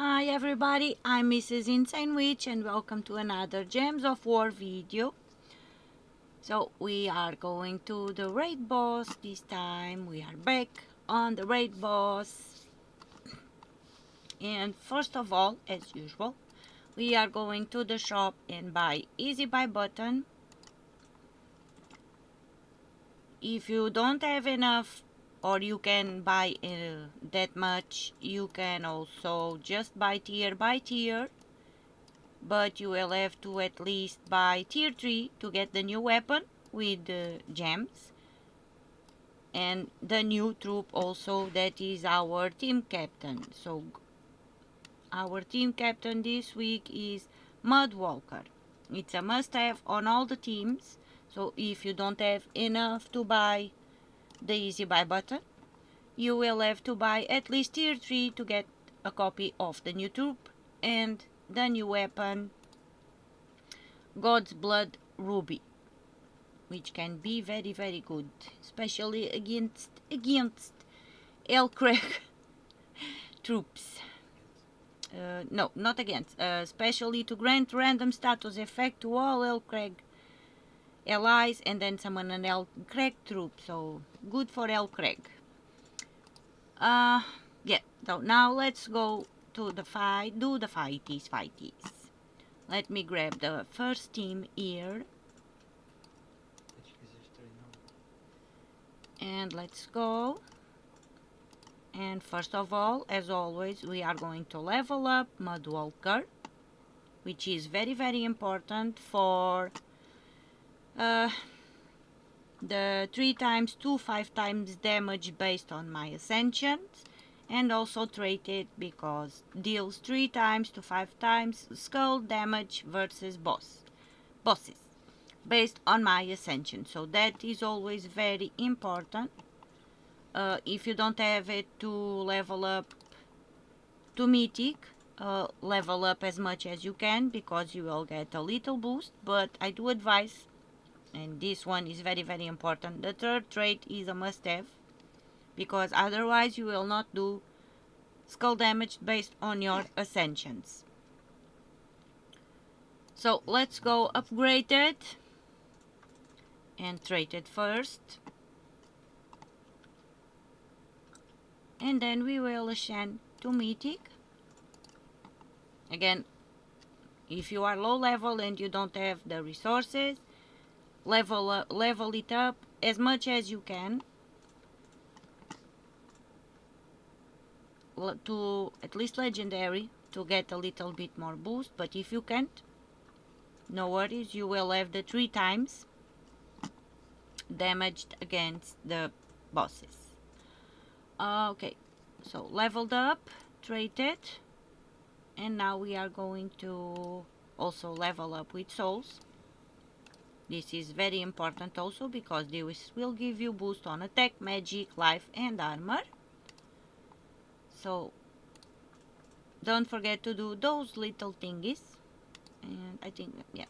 Hi everybody, I'm Mrs. Insane Witch and welcome to another Gems of War video. So we are going to the raid boss this time. We are back on the raid boss. And first of all, as usual, we are going to the shop and buy Easy Buy button. If you don't have enough or you can buy that much, you can also just buy tier by tier. But you will have to at least buy tier 3 to get the new weapon with gems and the new troop also, that is our team captain. So our team captain this week is Mudwalker. It's a must-have on all the teams, so if you don't have enough to buy the easy buy button, you will have to buy at least tier 3 to get a copy of the new troop and the new weapon God's Blood Ruby, which can be very good, especially against El Craig troops. No, not against, especially to grant random status effect to all El Craig allies and then summon an El Craig troop, so good for El Craig. Yeah, so now let's go to the fight, do the fighties. Let me grab the first team here. And let's go. And first of all, as always, we are going to level up Mudwalker, which is very important for the 3 times 2 5 times damage based on my ascensions, and also traded because deals 3 times to 5 times skull damage versus bosses based on my ascension, so that is always very important. If you don't have it to level up to mythic, level up as much as you can because you will get a little boost, but I do advise, and this one is very important, the third trait is a must-have because otherwise you will not do skull damage based on your ascensions. So let's go upgraded and traded first, and then we will ascend to mythic. Again, if you are low level and you don't have the resources, level it up as much as you can to at least legendary to get a little bit more boost. But if you can't, no worries, you will have the 3 times damaged against the bosses. Okay, so leveled up, traded, and now we are going to also level up with souls. This is very important also because this will give you boost on attack, magic, life and armor. So don't forget to do those little thingies. And I think, yeah.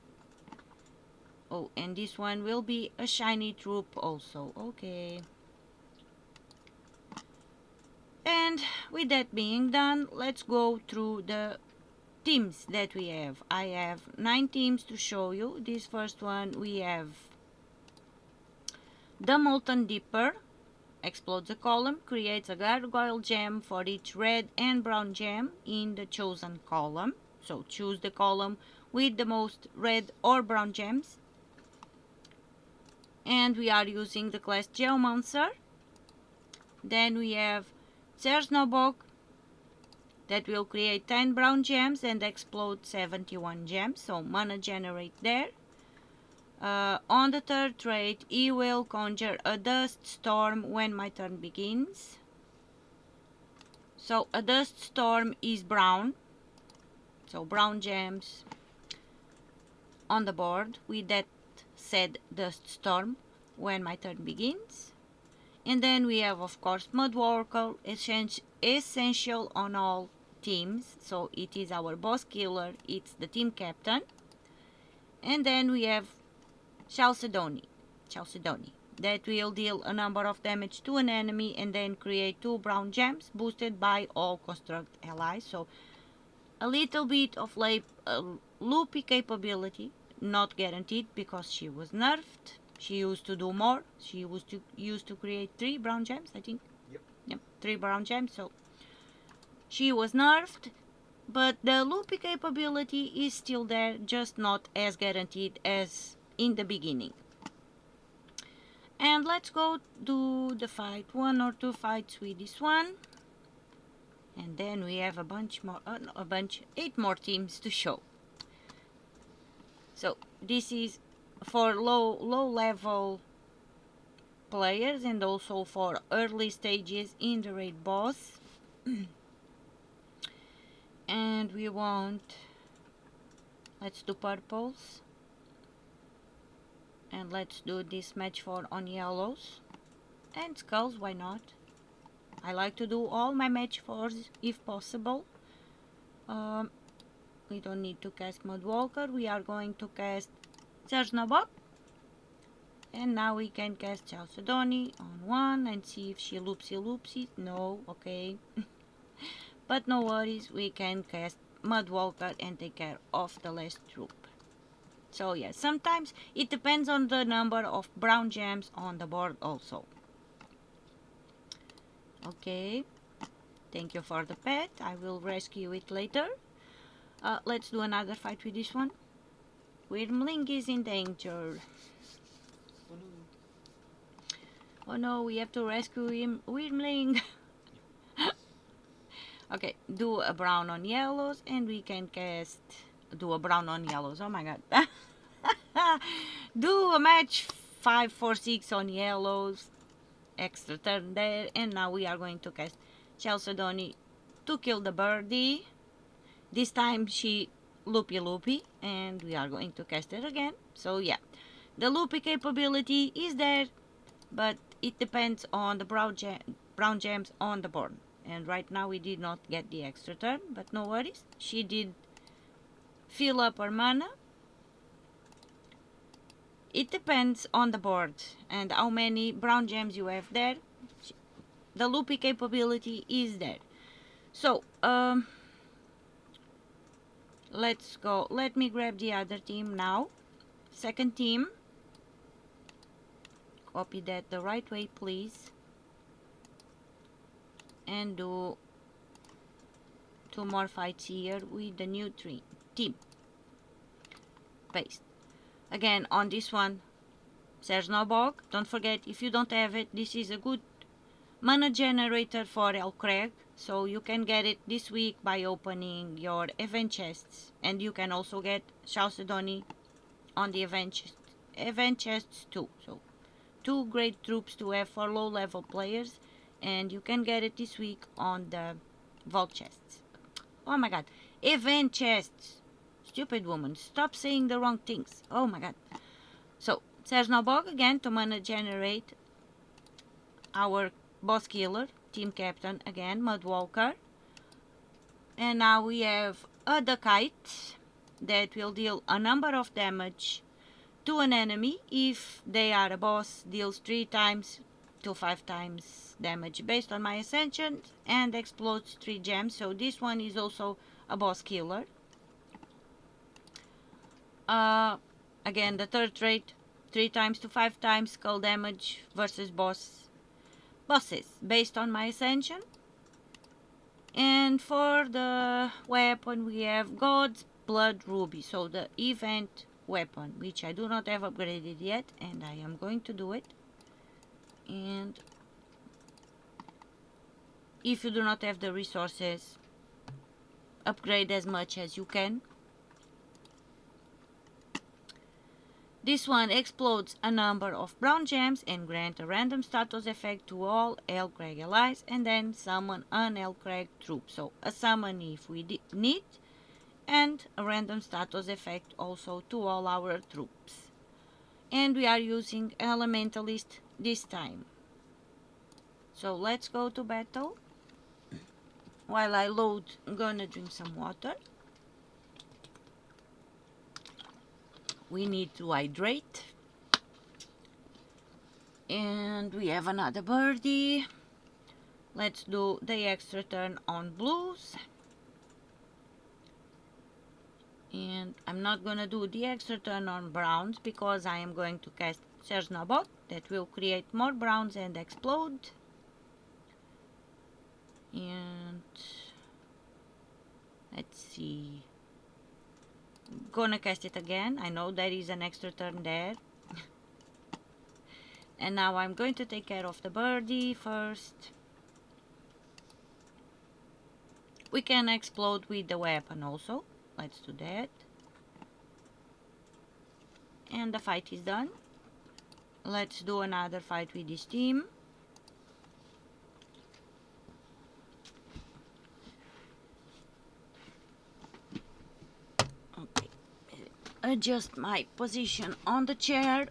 Oh, and this one will be a shiny troop also. Okay. And with that being done, let's go through the teams that we have. I have 9 teams to show you. This first one we have the Molten Dipper. Explodes a column, creates a gargoyle gem for each red and brown gem in the chosen column. So choose the column with the most red or brown gems. And we are using the class Geomancer. Then we have Cersnobog that will create 10 brown gems and explode 71 gems, so mana generate there. On the third trait, he will conjure a dust storm when my turn begins. So a dust storm is brown, so brown gems on the board with that said dust storm when my turn begins. And then we have, of course, Mudwalker, essential on all teams, so it is our boss killer, it's the team captain. And then we have Chalcedony, that will deal a number of damage to an enemy and then create 2 brown gems boosted by all construct allies. So a little bit of loopy capability, not guaranteed because she was nerfed. She used to do more. She used to create 3 brown gems, I think. Yep, 3 brown gems. So she was nerfed, but the loopy capability is still there, just not as guaranteed as in the beginning. And let's go do the fight, 1 or 2 fights with this one. And then we have a bunch more, 8 more teams to show. So this is for low level players and also for early stages in the raid boss. And we want, let's do purples. And let's do this match for on yellows. And skulls, why not? I like to do all my match fours if possible. We don't need to cast Mudwalker. We are going to cast Semanal. And now we can cast Chalcedony on 1 and see if she loopsy. No, okay. But no worries, we can cast Mudwalker and take care of the last troop. So yeah, sometimes it depends on the number of brown gems on the board also. Okay, thank you for the pet. I will rescue it later. Let's do another fight with this one. Wyrmling is in danger. Oh no, we have to rescue him. Wyrmling! Okay, do a brown on yellows and we can cast... Do a brown on yellows, oh my god. Do a match 5 for 6 on yellows. Extra turn there, and now we are going to cast Chalcedony to kill the birdie. This time she loopy, and we are going to cast it again. So yeah, the loopy capability is there, but it depends on the brown gems on the board. And right now we did not get the extra turn, but no worries. She did fill up her mana. It depends on the board and how many brown gems you have there. The loopy capability is there. So, let's go. Let me grab the other team now. Second team. Copy that the right way, please. And do 2 more fights here with the new team. Paste. Again, on this one, there's no bog. Don't forget, if you don't have it, this is a good mana generator for El Craig. So you can get it this week by opening your event chests. And you can also get Chalcedony on the event chests too. So 2 great troops to have for low level players. And you can get it this week on the vault chests. Oh my god, event chests! Stupid woman, stop saying the wrong things. Oh my god. So, there's no bug again to mana generate our boss killer, team captain again, Mudwalker. And now we have the kite that will deal a number of damage to an enemy. If they are a boss, deals 3 times to 5 times damage based on my ascension and explodes 3 gems. So this one is also a boss killer. Again, the third trait, 3 times to 5 times skull damage versus bosses based on my ascension. And for the weapon we have God's Blood Ruby, so the event weapon, which I do not have upgraded yet, and I am going to do it. And if you do not have the resources, upgrade as much as you can. This one explodes a number of brown gems and grant a random status effect to all El Craig allies, and then summon an El Craig troop. So a summon if we need, and a random status effect also to all our troops. And we are using Elementalist this time. So let's go to battle. While I load, I'm gonna drink some water. We need to hydrate. And we have another birdie. Let's do the extra turn on blues. And I'm not gonna do the extra turn on browns because I am going to cast Semanal that will create more browns and explode. And let's see. Gonna cast it again. I know there is an extra turn there. And now I'm going to take care of the birdie first. We can explode with the weapon also. Let's do that. And the fight is done. Let's do another fight with this team. Okay. Adjust my position on the chair.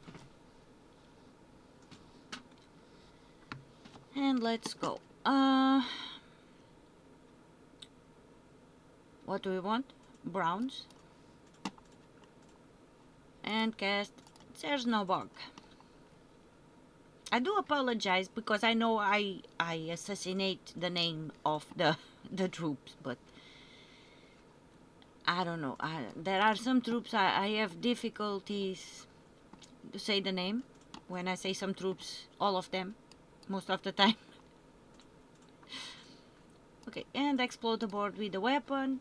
And let's go. What do we want? Browns. And cast There's no bug. I do apologize because I know I assassinate the name of the troops, but I don't know. There are some troops I have difficulties to say the name. When I say some troops, all of them, most of the time. Okay, and explode the board with the weapon.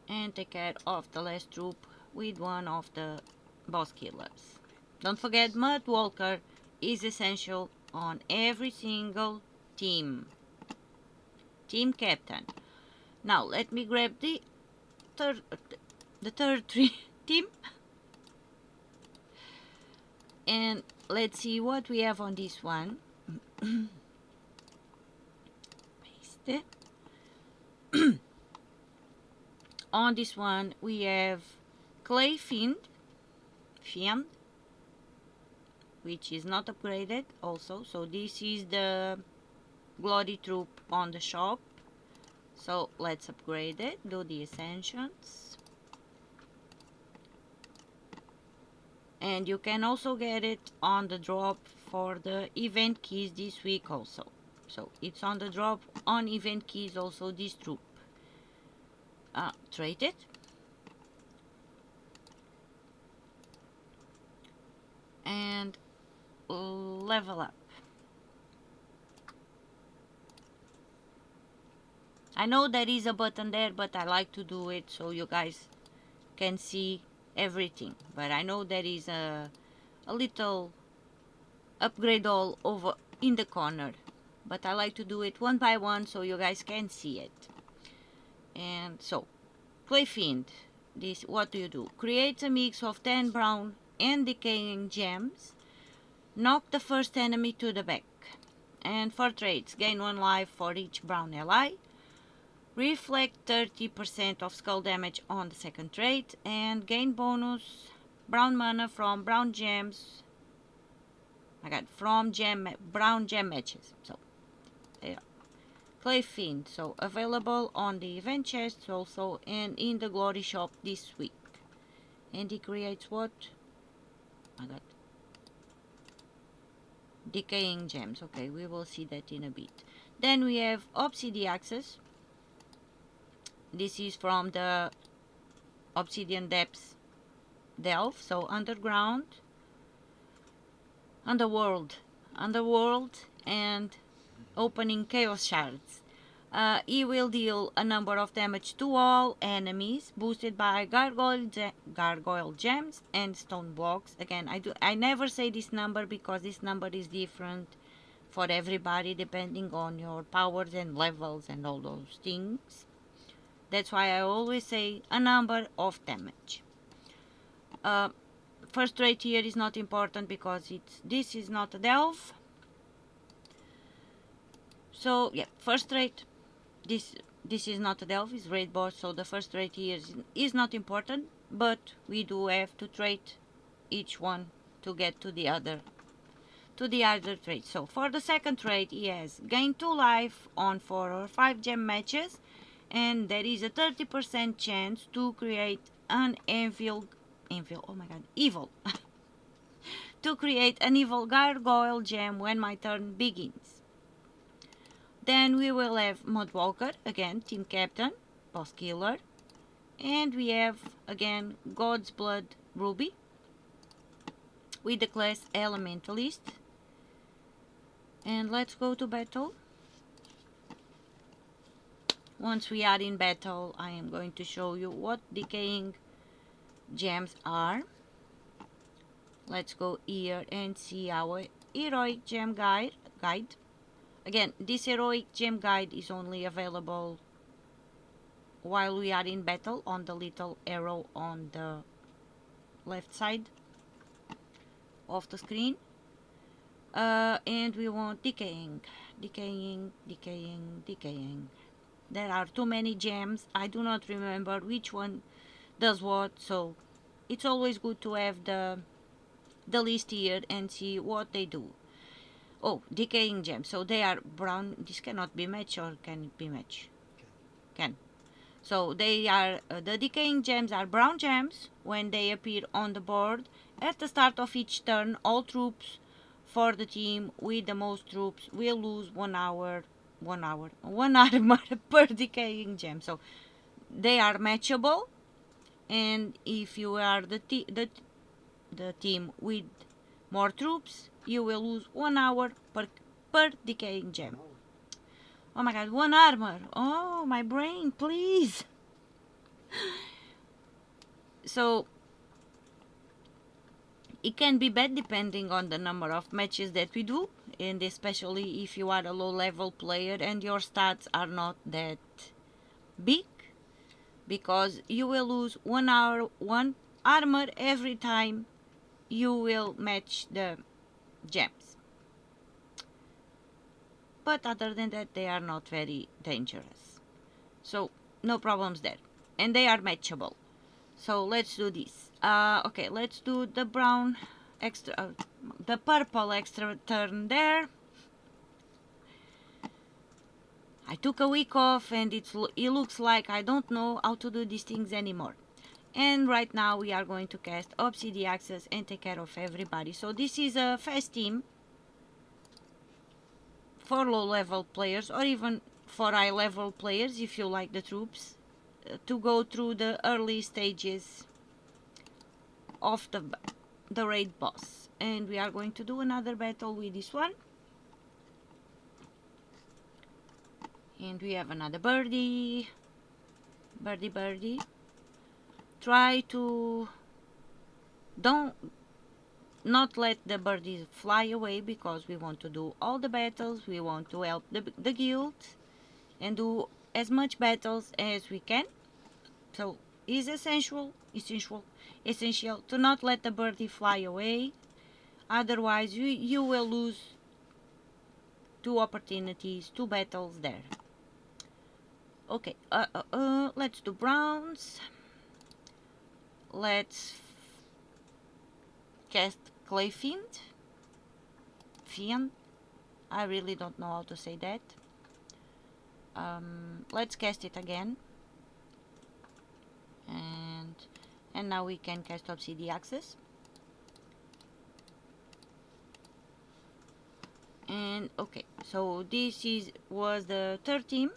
And take care of the last troop with one of the boss killers. Don't forget, Mudwalker is essential on every single team. Team captain. Now let me grab the third team. And let's see what we have on this one. Paste it. On this one we have Clay Fiend, which is not upgraded also. So this is the Glory troop on the shop. So let's upgrade it, do the ascensions. And you can also get it on the drop for the event keys this week also. So it's on the drop on event keys also, this troop. Trade it. And level up. I know there is a button there, but I like to do it so you guys can see everything. But I know there is a little upgrade all over in the corner. But I like to do it one by one so you guys can see it. And so, Clay Fiend, this, what do you do? Create a mix of 10 brown and decaying gems. Knock the first enemy to the back. And for traits, gain 1 life for each brown ally. Reflect 30% of skull damage on the second trait. And gain bonus brown mana from brown gems. From brown gem matches. So, there. Clay Fiend, so available on the event chests also and in the Glory shop this week. And he creates what? Decaying gems. Okay, we will see that in a bit. Then we have Obsidian Access. This is from the Obsidian Depths Delve, so underground, underworld, and opening chaos shards. He will deal a number of damage to all enemies, boosted by gargoyle gems and stone blocks. Again, I never say this number because this number is different for everybody depending on your powers and levels and all those things. That's why I always say a number of damage. First trait here is not important because this is not a delve. So yeah, first trait, this is not a delve, it's raid boss, so the first trait here is not important, but we do have to trait each one to get to the other trait. So for the second trait, he has gain 2 life on 4 or 5 gem matches, and there is a 30% chance to create an evil to create an evil gargoyle gem when my turn begins. Then we will have Mudwalker, again, team captain. boss killer. And we have again God's Blood Ruby with the class Elementalist. And let's go to battle. Once we are in battle, I am going to show you what decaying gems are. Let's go here and see our heroic gem guide. Again, this heroic gem guide is only available while we are in battle on the little arrow on the left side of the screen. And we want decaying. There are too many gems. I do not remember which one does what, so it's always good to have the list here and see what they do. Oh, decaying gems. So they are brown. This cannot be matched, or can it be matched? Can. So they are the decaying gems are brown gems. When they appear on the board at the start of each turn, all troops for the team with the most troops will lose 1 armor per decaying gem. So they are matchable, and if you are the team with more troops, you will lose 1 hour per decaying gem. Oh my god, 1 armor. Oh, my brain, please. So it can be bad depending on the number of matches that we do, and especially if you are a low level player and your stats are not that big, because you will lose 1 armor every time you will match the gems. But other than that, they are not very dangerous, so no problems there, and they are matchable. So let's do this. Okay, let's do the brown extra, the purple extra turn there. I took a week off, and it looks like I don't know how to do these things anymore. And right now we are going to cast Obsidian Access and take care of everybody. So this is a fast team for low level players, or even for high level players if you like the troops, to go through the early stages of the raid boss. And we are going to do another battle with this one. And we have another birdie. Try to not let the birdies fly away, because we want to do all the battles. We want to help the guild and do as much battles as we can. So it's essential to not let the birdie fly away. Otherwise you will lose 2 opportunities, 2 battles there. Okay, let's do browns. Let's cast Clay Fiend. I really don't know how to say that. Let's cast it again. And now we can cast Obsidian Access. And okay, so this was the third team.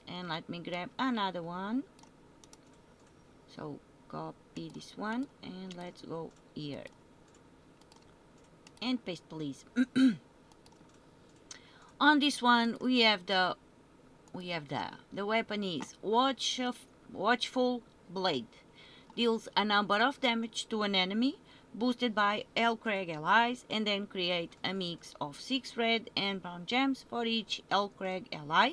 And let me grab another one. So copy this one and let's go here. And paste, please. On this one we have the weapon is Watchful Blade. Deals a number of damage to an enemy, boosted by Hellcrag allies, and then create a mix of 6 red and brown gems for each Hellcrag ally.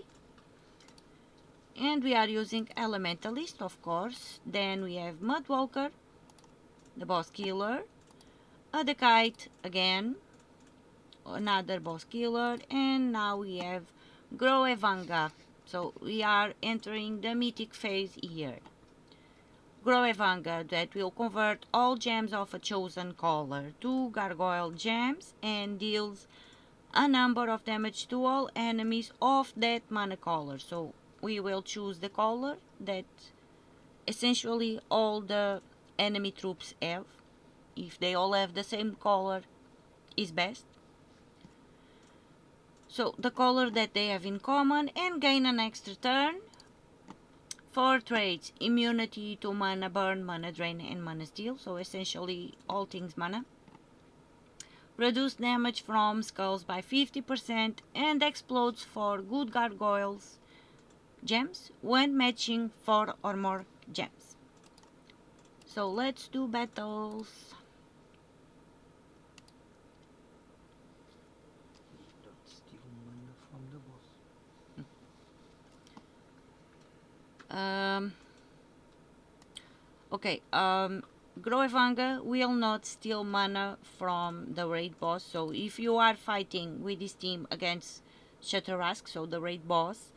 And we are using Elementalist, of course. Then we have Mudwalker, the boss killer, the kite again, another boss killer, and now we have Groevanga. So we are entering the mythic phase here. Groevanga, that will convert all gems of a chosen color to gargoyle gems and deals a number of damage to all enemies of that mana color. So we will choose the color that essentially all the enemy troops have. If they all have the same color is best. So the color that they have in common, and gain an extra turn 4 traits: immunity to mana burn, mana drain, and mana steal, so essentially all things mana. Reduce damage from skulls by 50% and explodes for good gargoyles gems when matching 4 or more gems. So let's do battles. Don't steal mana from the boss. Okay, Groevanga will not steal mana from the raid boss, so if you are fighting with this team against Shatarask, so the raid boss,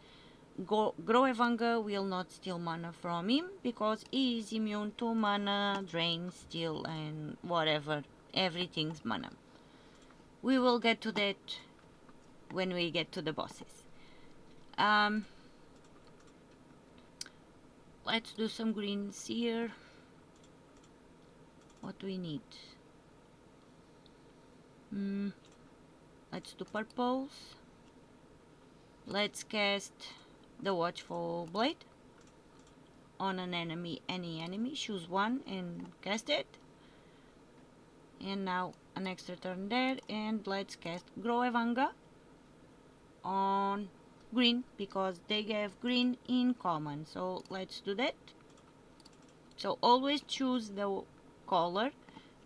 Groevanga will not steal mana from him because he is immune to mana, drain, steal, and whatever, everything's mana. We will get to that when we get to the bosses. Let's do some greens here. What do we need? Let's do purples. Let's cast the Watchful Blade on an enemy, any enemy. Choose one and cast it. And now an extra turn there, and let's cast Groevanga on green because they have green in common. So let's do that. So always choose the color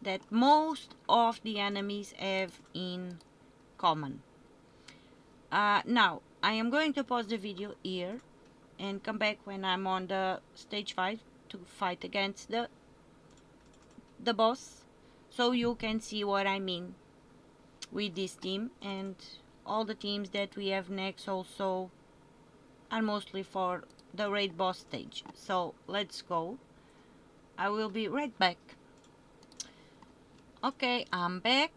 that most of the enemies have in common. Now I am going to pause the video here and come back when I'm on the stage 5 to fight against the boss, so you can see what I mean with this team, and all the teams that we have next also are mostly for the raid boss stage. So let's go. I will be right back. Okay, I'm back,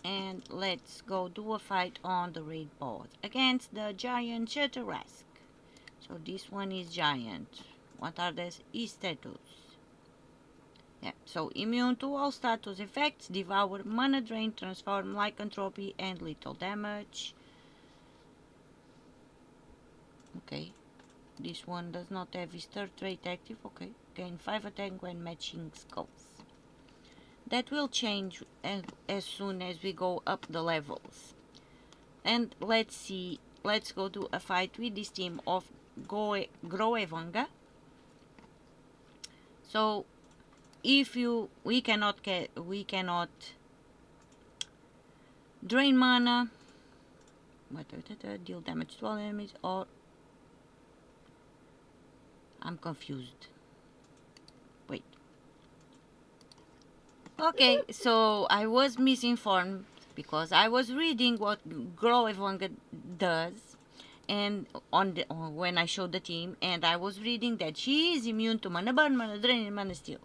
and let's go do a fight on the raid boss against the giant Shatarask. So this one is giant. What are his status? Yeah, so immune to all status effects, devour, mana drain, transform, lycanthropy, and lethal damage. Okay, this one does not have his third trait active. Okay, gain 5 attack when matching skulls. That will change as soon as we go up the levels. And let's see, let's go do a fight with this team of Groevanga. So if we cannot drain mana, deal damage to all enemies, or I'm confused. Wait. Okay, so I was misinformed because I was reading what Groevanga does, and when I showed the team, and I was reading that she is immune to mana burn, mana drain, and mana steal.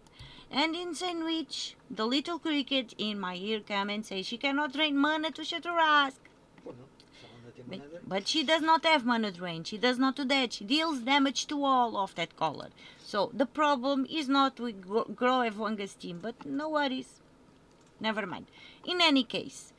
And in sandwich, the little cricket in my ear come and say she cannot drain mana to Shatarask. But she does not have mana drain. She does not do that. She deals damage to all of that color. So the problem is not with Groevanga's team, but no worries. Never mind. In any case,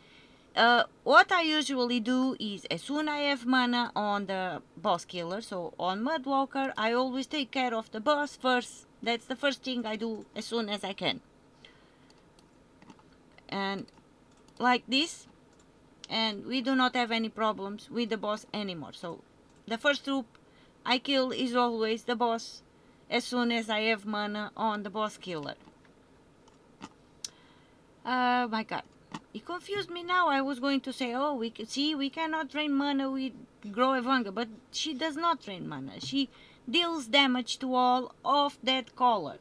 what I usually do is as soon I have mana on the boss killer, so on Mudwalker, I always take care of the boss first. That's the first thing I do as soon as I can. And like this, and we do not have any problems with the boss anymore. So the first troop I kill is always the boss as soon as I have mana on the boss killer. My god, it confused me now. I was going to say, oh, we cannot drain mana with Groevanga, but she does not drain mana. She deals damage to all of that color.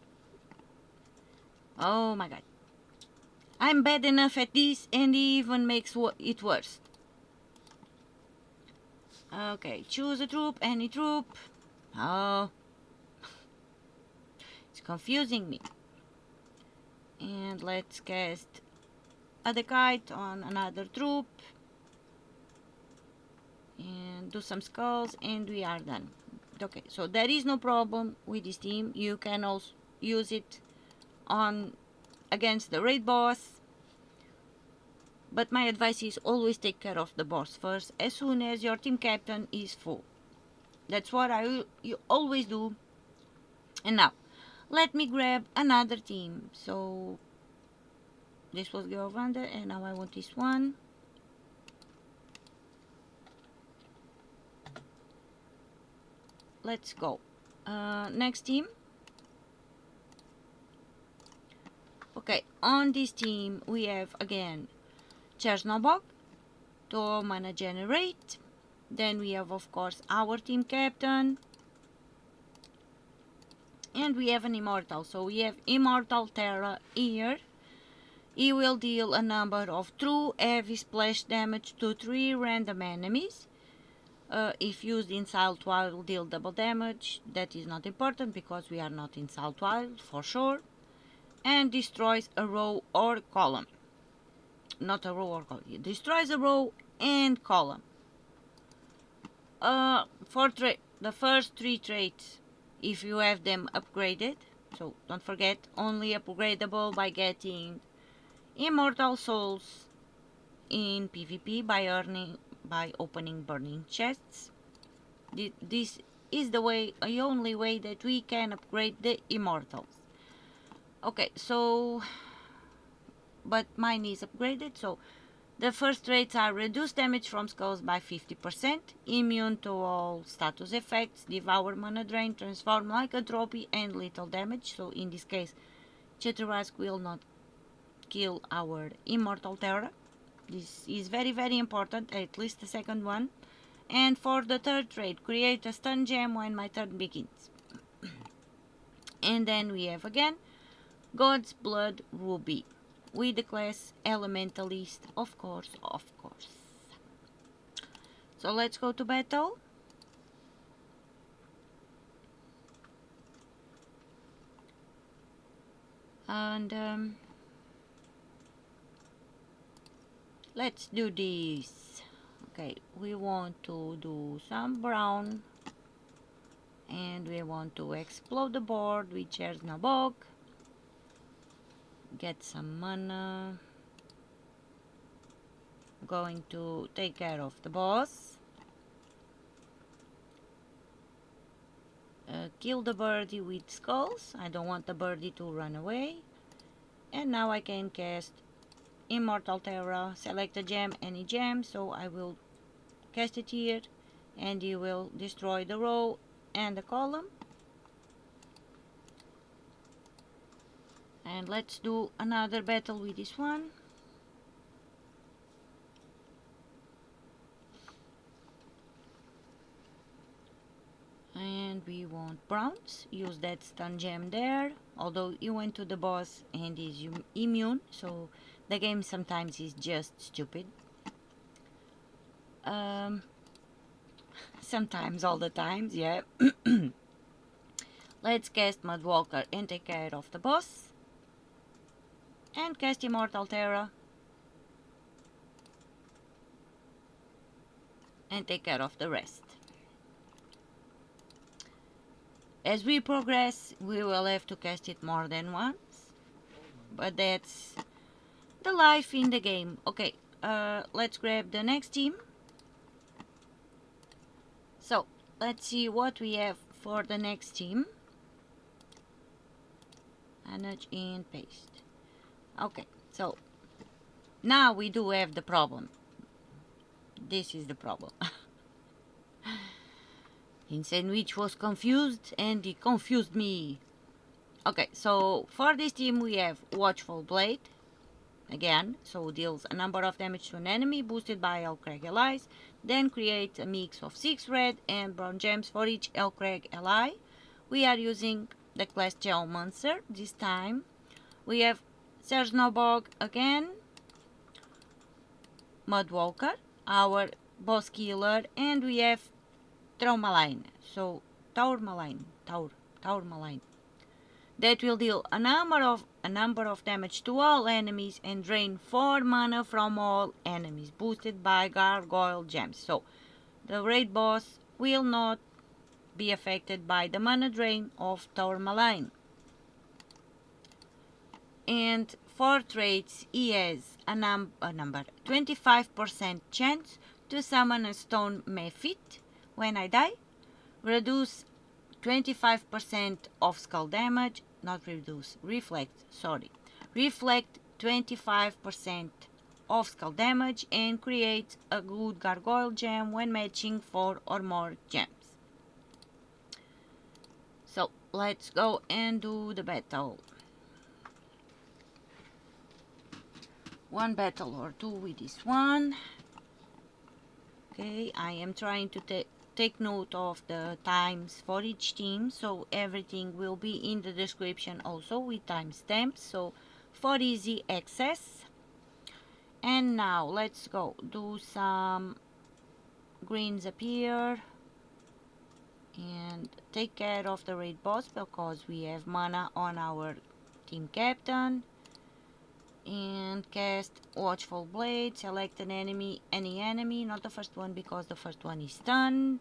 Oh my god. I'm bad enough at this, and he even makes it worse. Okay, choose a troop, any troop. Oh, it's confusing me. And let's cast a kite on another troop. And do some skulls, and we are done. Okay, so there is no problem with this team. You can also use it on against the raid boss, but my advice is always take care of the boss first as soon as your team captain is full. That's what you always do. And now, let me grab another team. So this was Giovanna, and now I want this one. Let's go. Next team. Okay, on this team we have again Chernobog, 2 mana generate. Then we have of course our team captain. And we have an immortal. So we have Immortal Terra here. He will deal a number of true heavy splash damage to 3 random enemies. If used in Saltwild, deal double damage. That is not important because we are not in Saltwild for sure. And destroys a row or column. Not a row or column. It destroys a row and column. For the first 3 traits, if you have them upgraded, so don't forget, only upgradable by getting Immortal Souls in PvP by opening burning chests. This is the only way that we can upgrade the Immortals. Okay, so but mine is upgraded, so the first traits are reduced damage from skulls by 50%, immune to all status effects, devour mana drain, transform lycanthropy, and lethal damage. So in this case, Chetarask will not kill our Immortal Terra. This is very very important, at least the second one. And for the third trait, create a stun gem when my turn begins. And then we have again God's Blood Ruby with the class Elementalist, of course. So let's go to battle. And let's do this. Okay, we want to do some brown, and we want to explode the board with Chernobog. Get some mana. Going to take care of the boss. Kill the birdie with skulls. I don't want the birdie to run away. And now I can cast Immortal Terra. Select a gem, any gem. So I will cast it here, and you will destroy the row and the column. And let's do another battle with this one. And we want browns. Use that stun gem there. Although you went to the boss and is immune, so the game sometimes is just stupid. Sometimes, all the times, yeah. Let's cast Mudwalker and take care of the boss. And cast Immortal Terra. And take care of the rest. As we progress, we will have to cast it more than once. But that's the life in the game. Okay, let's grab the next team. So, let's see what we have for the next team. Manage and paste. Okay, so now we do have the problem. This is the problem. Sandwich was confused and he confused me. Okay, so for this team we have Watchful Blade. Again, so deals a number of damage to an enemy boosted by Elcrag allies. Then create a mix of 6 red and brown gems for each Elcrag ally. We are using the class Geomancer this time. We have Chernobog again, Mudwalker, our boss killer, and we have Tourmaline. So Tourmaline. That will deal a number of damage to all enemies and drain 4 mana from all enemies, boosted by Gargoyle Gems. So the raid boss will not be affected by the mana drain of Tourmaline. And for traits, he has a number 25% chance to summon a stone mephit when I die, reduce 25% of skull damage, not reduce, reflect, sorry, reflect 25% of skull damage and create a good gargoyle gem when matching 4 or more gems. So let's go and do the battle. One battle or two with this one. Okay, I am trying to take note of the times for each team, so everything will be in the description also with timestamps, so for easy access. And now let's go do some greens up here and take care of the raid boss because we have mana on our team captain. And cast Watchful Blade, select an enemy, any enemy, not the first one because the first one is stunned.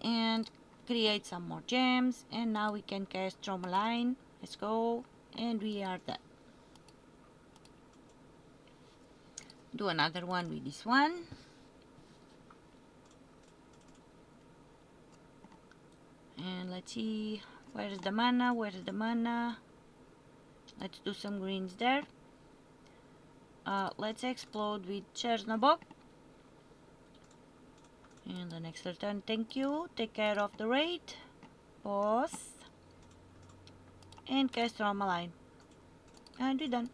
And create some more gems, and now we can cast Semanal. Let's go, and we are done. Do another one with this one. And let's see, where's the mana, where's the mana? Let's do some greens there. Let's explode with Chernobyl. And the next turn, thank you. Take care of the raid boss. And cast Semanal. And we're done.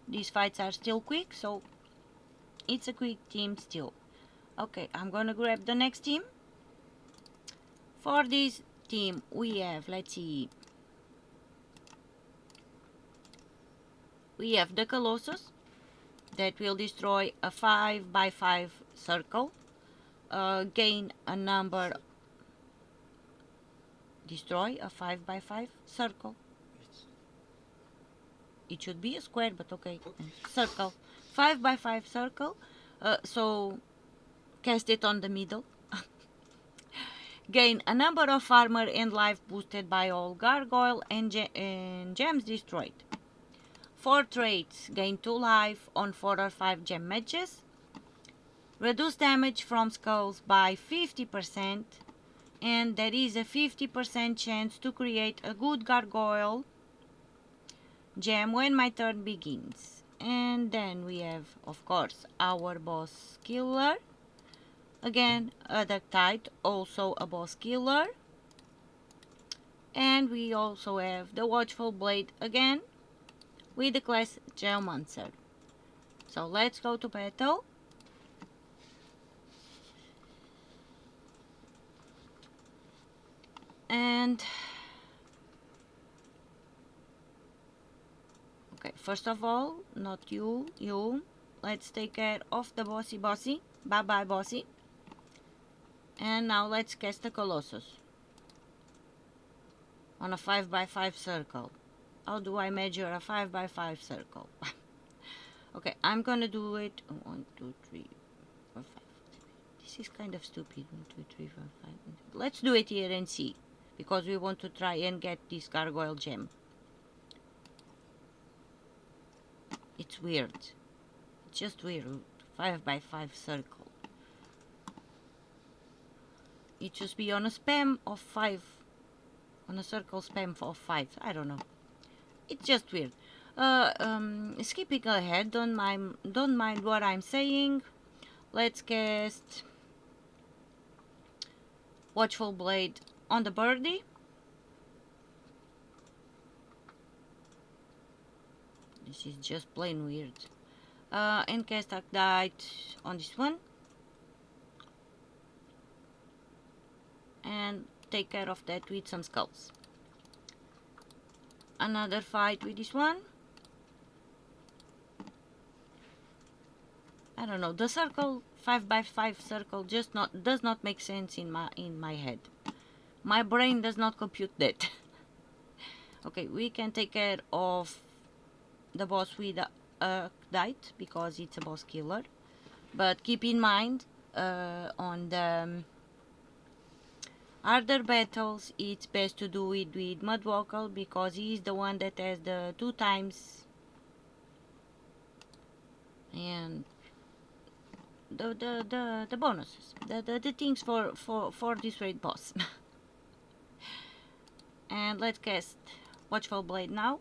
These fights are still quick, so it's a quick team still. Okay, I'm gonna grab the next team. For this team, we have, let's see, we have the Colossus that will destroy a 5x5 circle, gain a number, destroy a 5x5 circle. It should be a square, but okay, circle, 5x5 circle, so cast it on the middle. Gain a number of armor and life boosted by all gargoyle and gems destroyed. 4 traits, gain 2 life on 4 or 5 gem matches. Reduce damage from skulls by 50%. And there is a 50% chance to create a good gargoyle gem when my turn begins. And then we have, of course, our boss killer. Again, a Ductite, also a boss killer. And we also have the Watchful Blade again, with the class Geomancer. So let's go to battle. And okay, first of all, not you. Let's take care of the bossy. Bye bye bossy. And now let's cast the Colossus on a 5x5 circle. How do I measure a 5x5 circle? Okay, I'm gonna do it. 1, 2, 3, 4, 5. This is kind of stupid. 1, 2, 3, 4, 5. Let's do it here and see, because we want to try and get this gargoyle gem. It's weird. It's just weird. 5x5 circle. It should be on a spam of 5. On a circle spam of 5. I don't know. It's just weird. Skipping ahead, don't mind what I'm saying. Let's cast Watchful Blade on the birdie. This is just plain weird. And cast Ductite on this one. And take care of that with some skulls. Another fight with this one. I don't know, the circle, 5x5 circle, just does not make sense in my head. My brain does not compute that. Okay, we can take care of the boss with a Ductite because it's a boss killer. But keep in mind, on the harder battles, it's best to do it with Mudwalker because he's the one that has the 2 times. And the bonuses, the things for this raid boss. And let's cast Watchful Blade now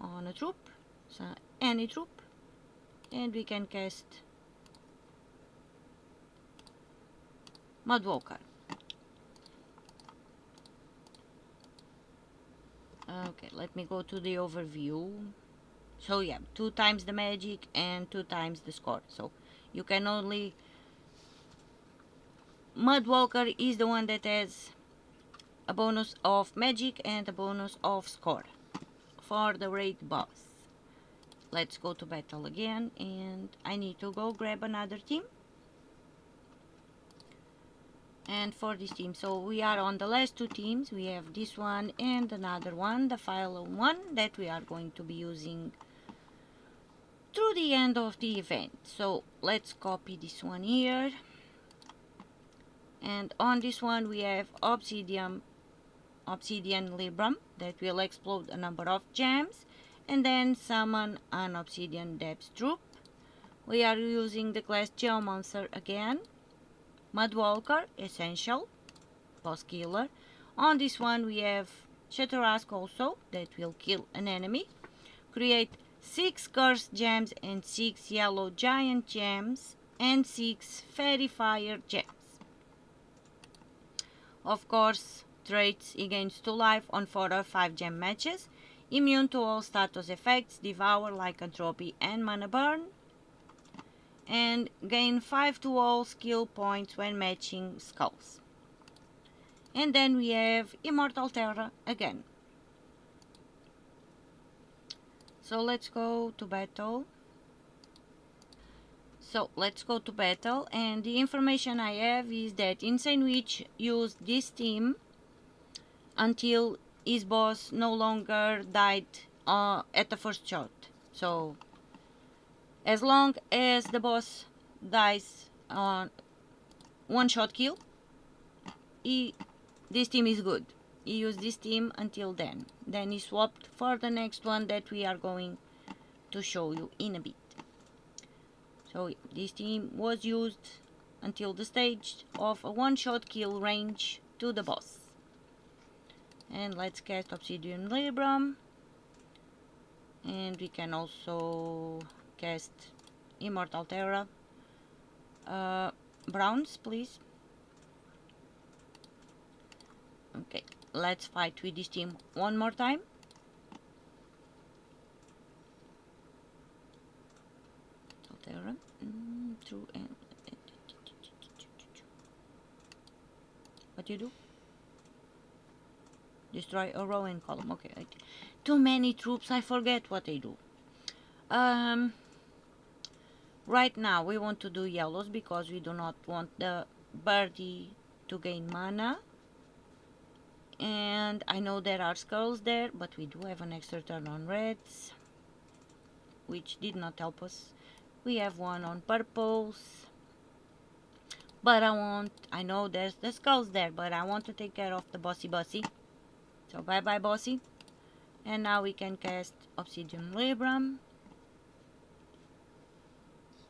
on a troop, so any troop, and we can cast Mudwalker. Okay, let me go to the overview. So yeah, 2 times the magic and 2 times the score. So you can only... Mudwalker is the one that has a bonus of magic and a bonus of score for the raid boss. Let's go to battle again, and I need to go grab another team. And for this team, so we are on the last 2 teams. We have this one and another one, the final one, that we are going to be using through the end of the event. So let's copy this one here, and on this one we have Obsidian Libram that will explode a number of gems, and then summon an Obsidian Depth troop. We are using the class Geomancer again. Mudwalker, essential, boss killer. On this one we have Shatarask also, that will kill an enemy. Create 6 cursed gems and 6 yellow giant gems and 6 fairy fire gems. Of course, traits: against 2 life on 4 or 5 gem matches, immune to all status effects, devour, lycanthropy and mana burn, and gain 5 to all skill points when matching skulls. And then we have Immortal Terra again. So let's go to battle. And the information I have is that Insane Witch used this team until his boss no longer died at the first shot. So as long as the boss dies on 1-shot kill, this team is good. He used this team until then. Then he swapped for the next one that we are going to show you in a bit. So this team was used until the stage of a 1-shot kill range to the boss. And let's cast Obsidian Libram. And we can also cast Immortal Terra. Browns, please. Okay, let's fight with this team one more time. Terra. What you do? Destroy a row and column. Okay, too many troops, I forget what they do. Right now we want to do yellows because we do not want the birdie to gain mana. And I know there are skulls there, but we do have an extra turn on reds, which did not help us. We have one on purples, but I know there's the skulls there, but I want to take care of the bossy. So bye bye bossy. And now we can cast Obsidian Libram.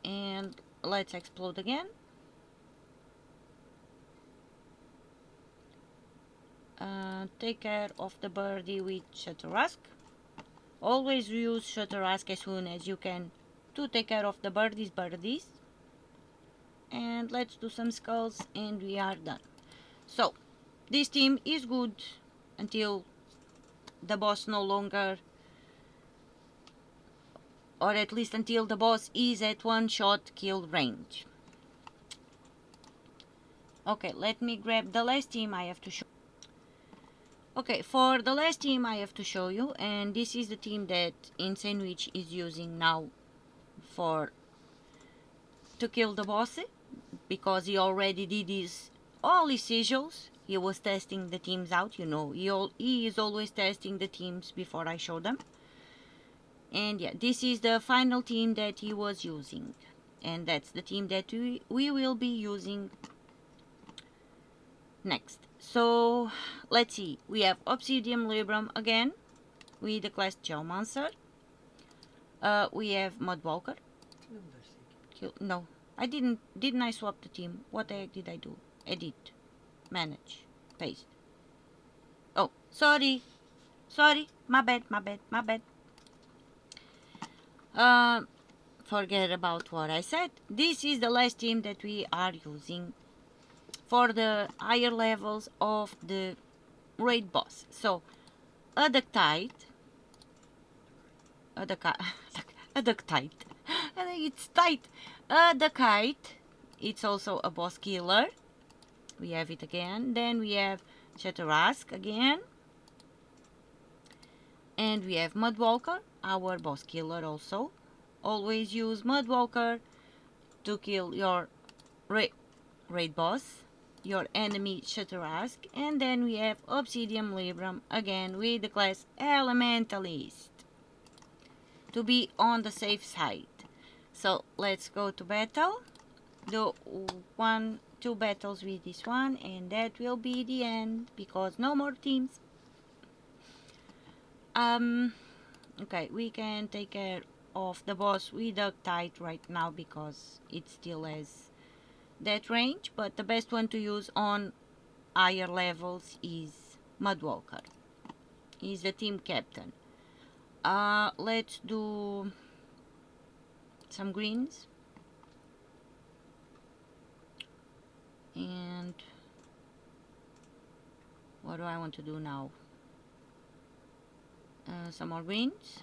And let's explode again. Take care of the birdie with Shatarask. Always use Shatarask as soon as you can to take care of the birdies. And let's do some skulls and we are done. So this team is good until the boss no longer, or at least until the boss is at 1-shot kill range. Okay, let me grab the last team I have to show. Okay, for the last team I have to show you, and this is the team that Insane Witch is using now to kill the boss, because he already did all his sigils. He was testing the teams out, you know. He is always testing the teams before I show them. And yeah, this is the final team that he was using, and that's the team that we will be using next. So let's see, we have Obsidian Libram again with the class Geomancer. We have Mudwalker. No, Didn't I swap the team? What the heck did I do? Edit. Manage. Paste. Oh, sorry. Sorry. My bad. Forget about what I said. This is the last team that we are using for the higher levels of the raid boss. So, Adductite. Adductite. It's tight. Adductite. It's also a boss killer. We have it again. Then we have Shatarask again. And we have Mudwalker, our boss killer also. Always use Mudwalker to kill your raid boss, your enemy Shatarask. And then we have Obsidian Libram again with the class Elementalist to be on the safe side. So let's go to battle. Do 2 battles with this one, and that will be the end because no more teams. Okay, we can take care of the boss with Adductite right now because it still has that range, but the best one to use on higher levels is Mudwalker. He's the team captain. Let's do some greens. And what do I want to do now? Some more greens.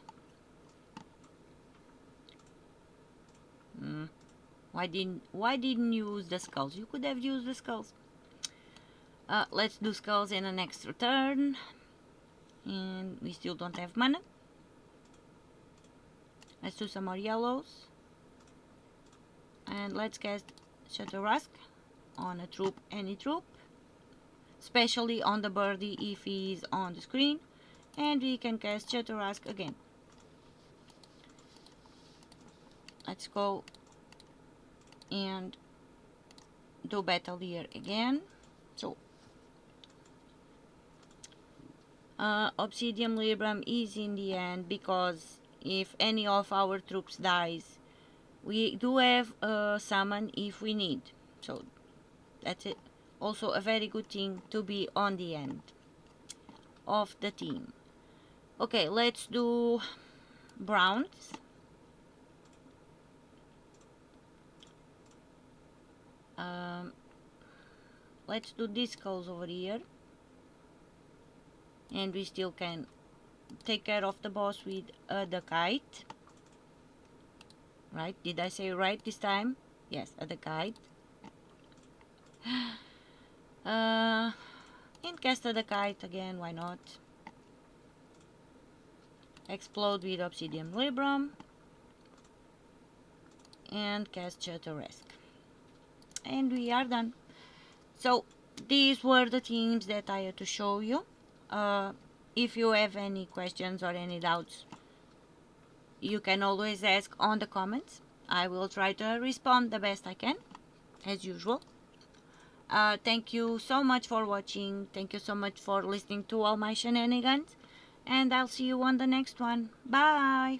Why didn't you use the skulls? You could have used the skulls. Let's do skulls in an extra turn. And we still don't have mana. Let's do some more yellows. And let's cast Shatarask on a troop, any troop. Especially on the birdie if he is on the screen. And we can cast Shatarask again. Let's go and do battle here again. So Obsidian Libram is in the end because if any of our troops dies, we do have a summon if we need. So that's it. Also a very good thing to be on the end of the team. Okay, let's do browns. Let's do these skulls over here. And we still can take care of the boss with Adductite. Right? Did I say right this time? Yes, Adductite. And cast Adductite again, why not? Explode with Obsidian Libram. And cast Shatarask. And we are done. So these were the teams that I had to show you. If you have any questions or any doubts, you can always ask on the comments. I will try to respond the best I can, as usual. Thank you so much for watching. Thank you so much for listening to all my shenanigans. And I'll see you on the next one. Bye!